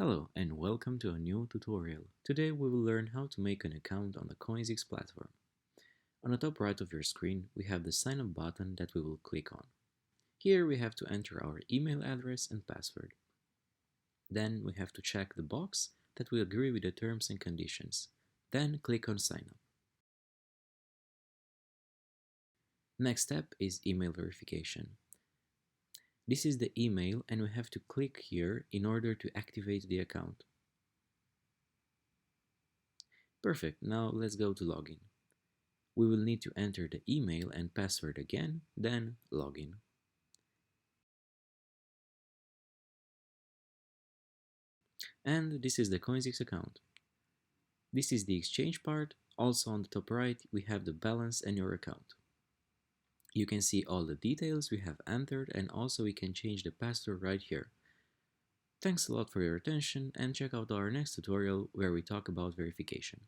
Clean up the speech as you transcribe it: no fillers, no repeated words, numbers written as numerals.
Hello and welcome to a new tutorial. Today we will learn how to make an account on the Coinzix platform. On the top right of your screen we have the sign up button that we will click on. Here we have to enter our email address and password. Then we have to check the box that we agree with the terms and conditions. Then click on sign up. Next step is email verification. This is the email and we have to click here in order to activate the account. Perfect, now let's go to login. We will need to enter the email and password again, then login. And this is the Coinzix account. This is the exchange part. Also on the top right, we have the balance and your account. You can see all the details we have entered and also we can change the password right here. Thanks a lot for your attention and check out our next tutorial where we talk about verification.